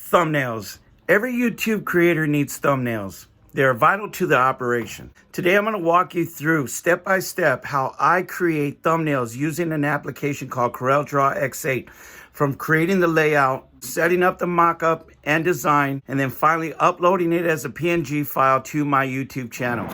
Thumbnails. Every YouTube creator needs thumbnails. They are vital to the operation. Today I'm going to walk you through step by step how I create thumbnails using an application called CorelDraw X8. From creating the layout, setting up the mock-up and design, and then finally uploading it as a PNG file to my YouTube channel.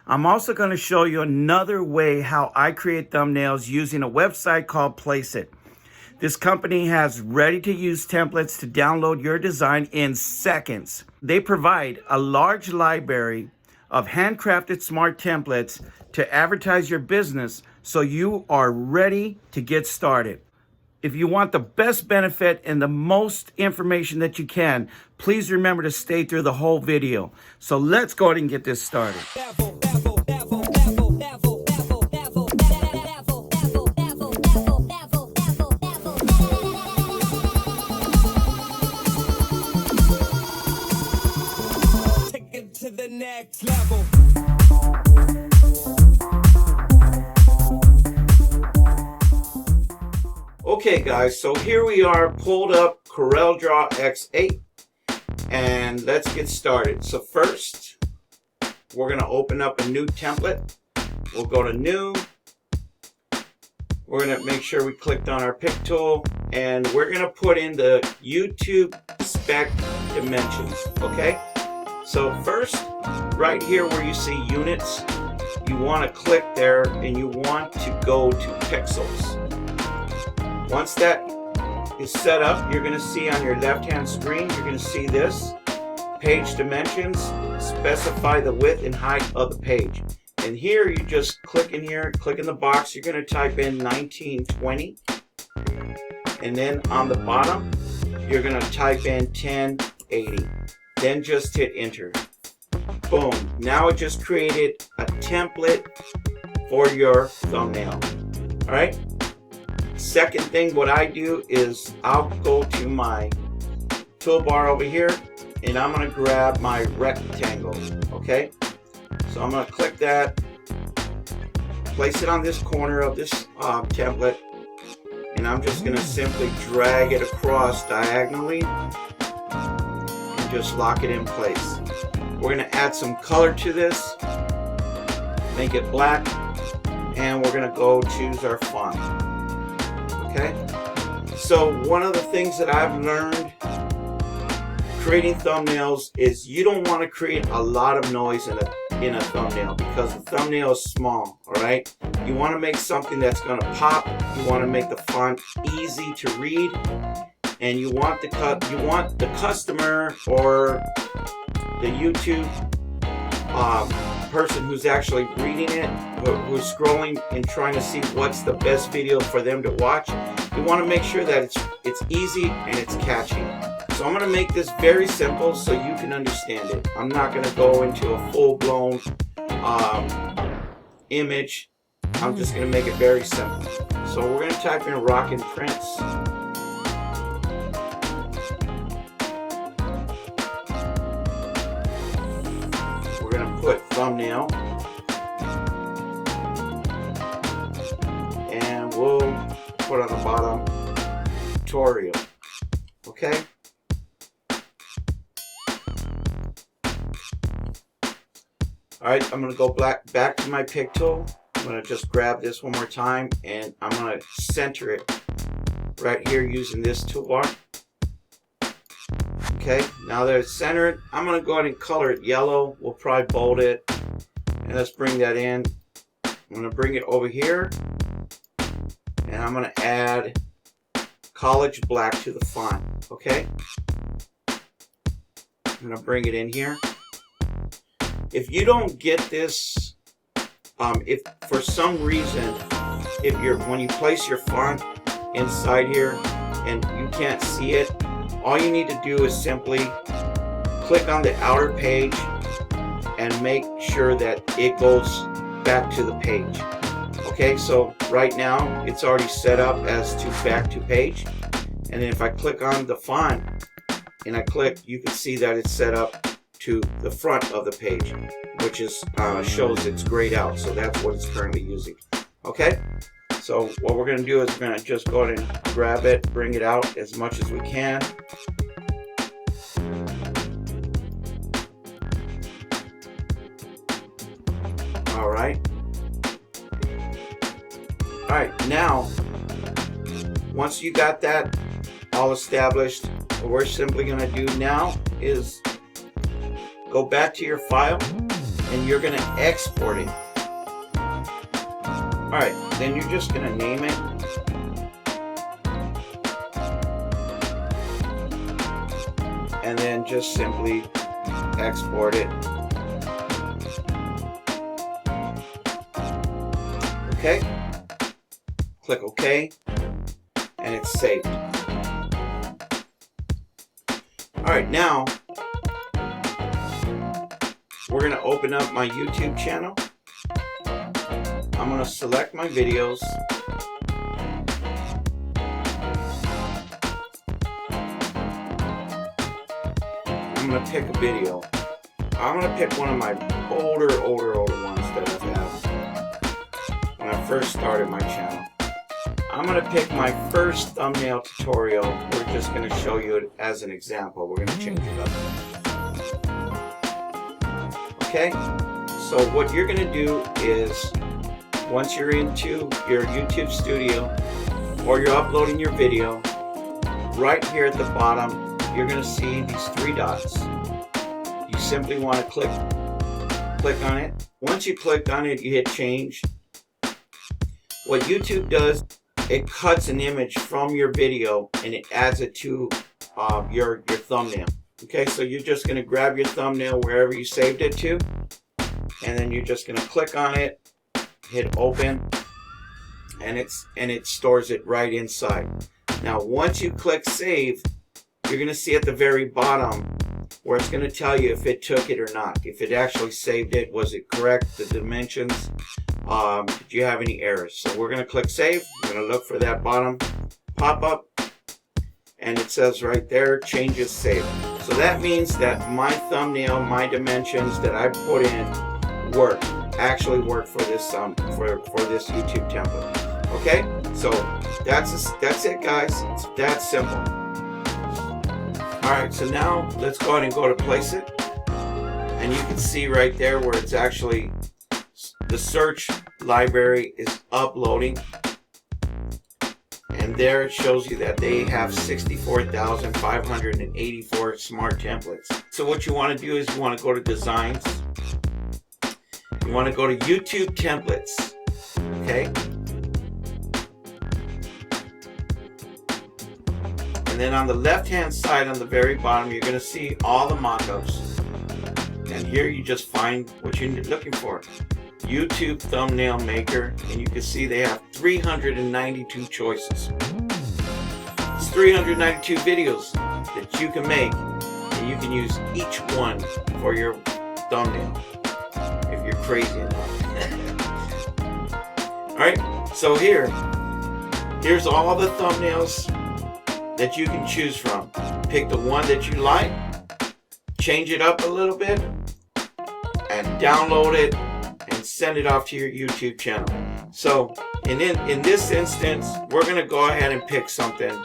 I'm also going to show you another way how I create thumbnails using a website called Placeit. This company has ready-to-use templates to download your design in seconds. They provide a large library of handcrafted smart templates to advertise your business so you are ready to get started. If you want the best benefit and the most information that you can, please remember to stay through the whole video. So let's go ahead and get this started. To the next level. Okay guys, so here we are, pulled up CorelDraw X8, and let's get started. So first, we're going to open up a new template. We'll go to new. We're going to make sure we clicked on our pick tool, and we're going to put in the YouTube spec dimensions, okay? So first, right here where you see units, you want to click there and you want to go to pixels. Once that is set up, you're going to see on your left-hand screen, you're going to see this, page dimensions, specify the width and height of the page. And here you just click in here, click in the box, you're going to type in 1920. And then on the bottom, you're going to type in 1080. Then just hit enter. Boom. Now it just created a template for your thumbnail. Alright? Second thing, what I do is I'll go to my toolbar over here and I'm going to grab my rectangle. Okay? So I'm going to click that, place it on this corner of this template, and I'm just going to simply drag it across diagonally. Just lock it in place. We're going to add some color to this, make it black, and we're going to go choose our font. Okay? So one of the things that I've learned creating thumbnails is you don't want to create a lot of noise in a thumbnail because the thumbnail is small, alright? You want to make something that's going to pop. You want to make the font easy to read. And you want the customer or the YouTube person who's actually reading it, who's scrolling and trying to see what's the best video for them to watch. You want to make sure that it's easy and it's catchy. So I'm going to make this very simple so you can understand it. I'm not going to go into a full-blown image. I'm just going to make it very simple. So we're going to type in Rockin' Prince. Put thumbnail, and we'll put on the bottom tutorial. Okay? Alright, I'm going to go back to my pick tool. I'm going to just grab this one more time and I'm going to center it right here using this toolbar. Okay, now that it's centered, I'm going to go ahead and color it yellow. We'll probably bold it. And let's bring that in. I'm going to bring it over here. And I'm going to add college black to the font. Okay? I'm going to bring it in here. If you don't get this, if for some reason, when you place your font inside here and you can't see it, all you need to do is simply click on the outer page and make sure that it goes back to the page. Okay, so right now it's already set up as to back to page. And then if I click on the font and I click, you can see that it's set up to the front of the page, which is shows it's grayed out. So that's what it's currently using. Okay, so what we're going to do is we're going to just go ahead and grab it, bring it out as much as we can. right? All right, now, once you got that all established, what we're simply going to do now is go back to your file and you're going to export it. All right, then you're just going to name it. And then just simply export it. Okay. Click OK. And it's saved. Alright, now we're going to open up my YouTube channel. I'm going to select my videos. I'm going to pick a video. I'm going to pick one of my older ones that I've had when I first started my channel. I'm going to pick my first thumbnail tutorial. We're just going to show you it as an example. We're going to change it up. Okay, so what you're going to do is, once you're into your YouTube studio or you're uploading your video, right here at the bottom you're going to see these three dots. You simply want to click on it. Once you click on it, you hit change. What YouTube does, it cuts an image from your video and it adds it to your thumbnail. Okay, so you're just going to grab your thumbnail wherever you saved it to, and then you're just going to click on it, hit open, and it stores it right inside. Now once you click save, you're going to see at the very bottom where it's going to tell you if it took it or not, if it actually saved it, was it correct, the dimensions, did you have any errors. So we're going to click save. We're going to look for that bottom pop-up, and it says right there, changes saved. So that means that my thumbnail, my dimensions that I put in actually work for this for this YouTube template. Okay, so that's it, guys. It's that simple. Alright, so now let's go ahead and go to Placeit, and you can see right there where it's actually the search library is uploading, and there it shows you that they have 64,584 smart templates. So what you want to do is you want to go to designs, you want to go to YouTube templates, okay? And then on the left hand side on the very bottom you're going to see all the mockups, and here you just find what you're looking for, YouTube thumbnail maker, and you can see they have 392 choices. It's 392 videos that you can make, and you can use each one for your thumbnail if you're crazy enough. Alright, so here's all the thumbnails that you can choose from. Pick the one that you like, change it up a little bit, and download it and send it off to your YouTube channel. So in this instance, we're going to go ahead and pick something.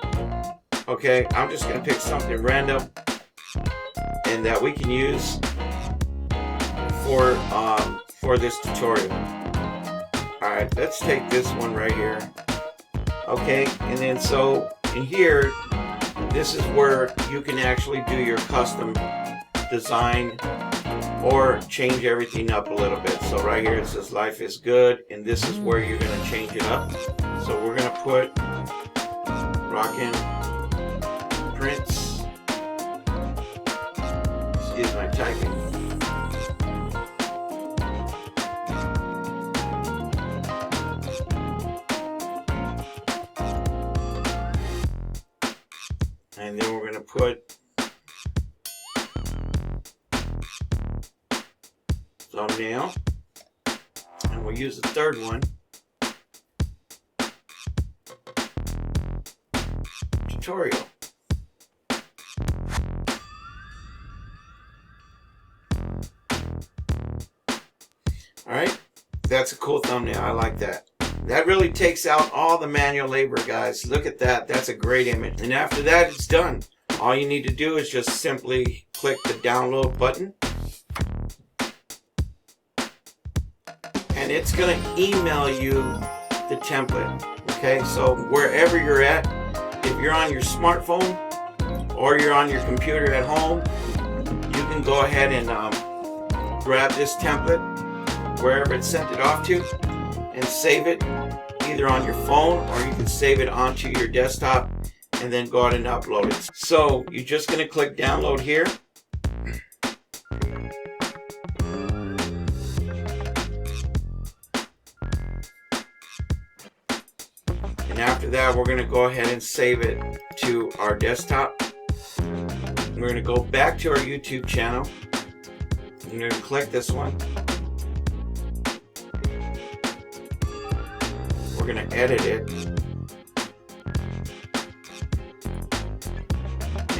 Okay, I'm just going to pick something random and that we can use for this tutorial. Alright, let's take this one right here. Okay, and then so in here, this is where you can actually do your custom design or change everything up a little bit. So right here it says life is good, and this is where you're going to change it up. So we're going to put Rockin' Prince. Excuse my typing. And then we're going to put thumbnail, and we'll use the third one, tutorial. Alright, that's a cool thumbnail. I like that. That really takes out all the manual labor, guys. Look at that. That's a great image. And after that, it's done. All you need to do is just simply click the download button. and it's going to email you the template. Okay, so wherever you're at, if you're on your smartphone or you're on your computer at home, you can go ahead and grab this template wherever it's sent it off to and save it either on your phone, or you can save it onto your desktop and then go ahead and upload it. So you're just going to click download here. And after that, we're going to go ahead and save it to our desktop. We're going to go back to our YouTube channel. I'm going to click this one. We're going to edit it.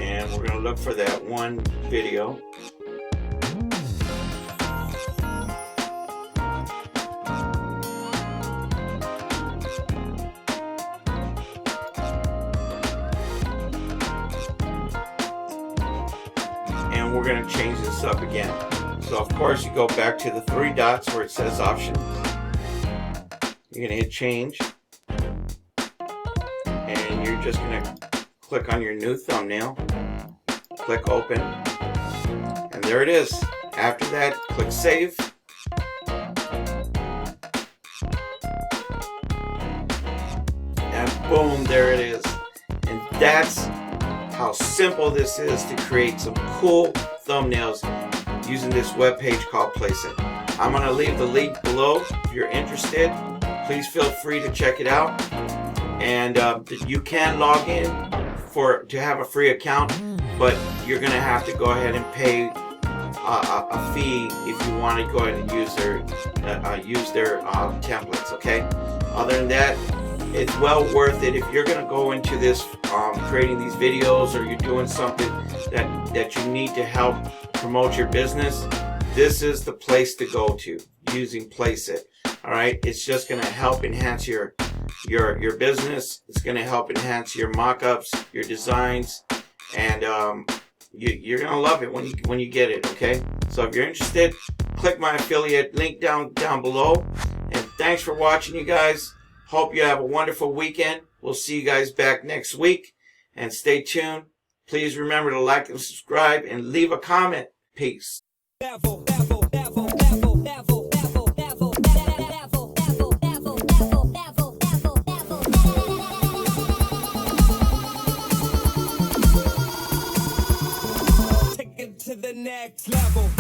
And we're going to look for that one video. And we're going to change this up again. So of course you go back to the three dots where it says options. You're going to hit change. And you're just going to click on your new thumbnail. Click open. And there it is. After that, click save. And boom, there it is. And that's how simple this is to create some cool thumbnails using this web page called Placeit. I'm going to leave the link below. If you're interested, please feel free to check it out. And you can log in to have a free account, but you're going to have to go ahead and pay a fee if you want to go ahead and use their templates. Okay. Other than that, it's well worth it. If you're going to go into this creating these videos, or you're doing something that you need to help promote your business, this is the place to go to using Placeit. All right, it's just going to help enhance your business. It's going to help enhance your mock-ups, your designs, and you're going to love it when you get it. Okay, so if you're interested, click my affiliate link down below. And thanks for watching, you guys. Hope you have a wonderful weekend. We'll see you guys back next week, and stay tuned. Please remember to like and subscribe and leave a comment. Peace. To the next level.